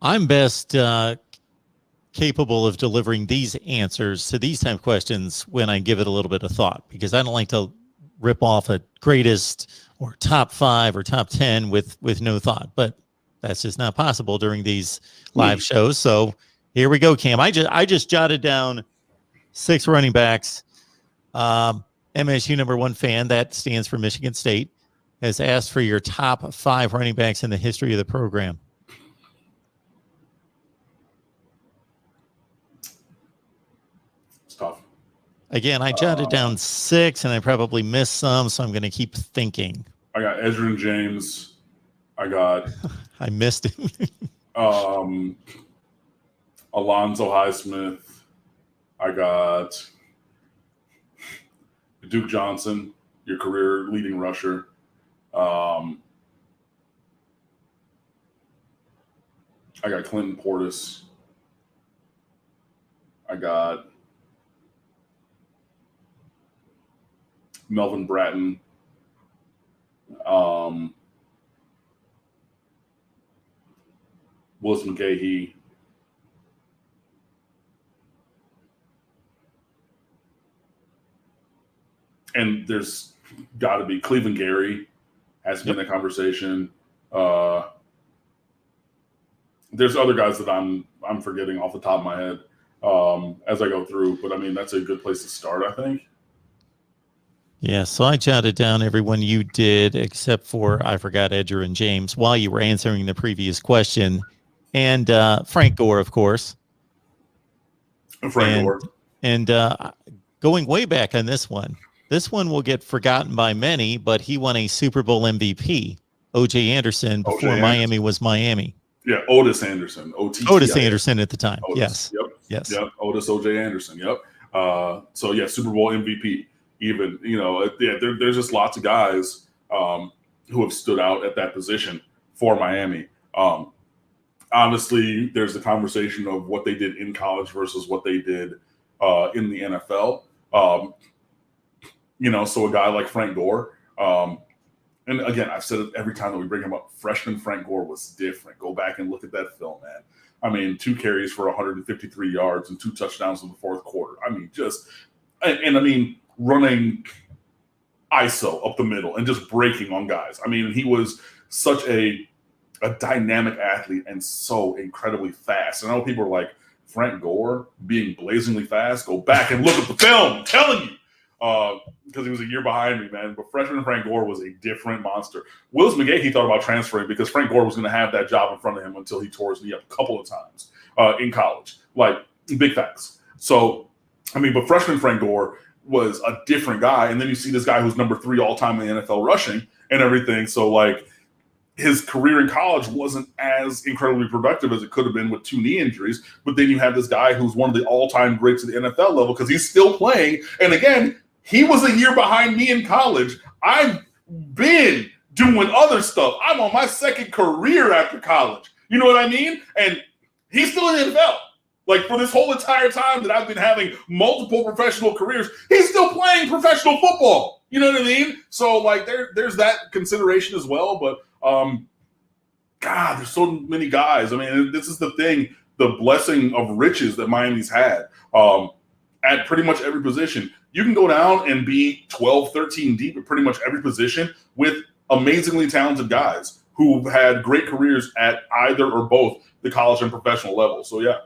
I'm best capable of delivering these answers to these type of questions when I give it a little bit of thought, because I don't like to rip off a greatest or top 5 or top 10 with no thought. But that's just not possible during these live shows. So here we go, Cam. I just jotted down 6 running backs. MSU #1 fan, that stands for Michigan State, has asked for your top 5 running backs in the history of the program. It's tough. Again, I jotted down 6, and I probably missed some, so I'm going to keep thinking. I got Edgerrin James. I got I missed him. Alonzo Highsmith. I got Duke Johnson, your career leading rusher. I got Clinton Portis. I got Melvin Bratton. Willis McGahee. And there's got to be Cleveland Gary has been a conversation. There's other guys that I'm forgetting off the top of my head as I go through, but I mean that's a good place to start, I think. Yeah, so I jotted down everyone you did, except for I forgot Edgerrin James while you were answering the previous question, and Frank Gore, of course. Gore. And going way back on this one will get forgotten by many, but he won a Super Bowl MVP, O.J. Anderson, before Miami was Miami. Yeah, Otis Anderson. Otis Anderson at the time. Otis. Yes. Yep. Otis O.J. Anderson. Yep. So yeah, Super Bowl MVP. Even there's just lots of guys who have stood out at that position for Miami. Obviously, there's the conversation of what they did in college versus what they did in the NFL. So a guy like Frank Gore. And again, I've said it every time that we bring him up. Freshman Frank Gore was different. Go back and look at that film, man. I mean, 2 carries for 153 yards and 2 touchdowns in the fourth quarter. I mean, running ISO up the middle and just breaking on guys. I mean, he was such a dynamic athlete and so incredibly fast. And I know people are like, Frank Gore being blazingly fast? Go back and look at the film. I'm telling you. Because he was a year behind me, man. But freshman Frank Gore was a different monster. Willis McGahee thought about transferring because Frank Gore was going to have that job in front of him until he tore his knee up a couple of times in college. Like, big facts. So, I mean, but freshman Frank Gore was a different guy. And then you see this guy who's #3 all-time in the NFL rushing and everything. So, like, his career in college wasn't as incredibly productive as it could have been with 2 knee injuries. But then you have this guy who's one of the all-time greats at the NFL level because he's still playing. And again, he was a year behind me in college. I've been doing other stuff. I'm on my 2nd career after college. You know what I mean? And he's still in the NFL. Like, for this whole entire time that I've been having multiple professional careers, he's still playing professional football. You know what I mean? So, like, there's that consideration as well. But, God, there's so many guys. I mean, this is the thing, the blessing of riches that Miami's had at pretty much every position. You can go down and be 12, 13 deep at pretty much every position with amazingly talented guys who've had great careers at either or both the college and professional level. So, yeah.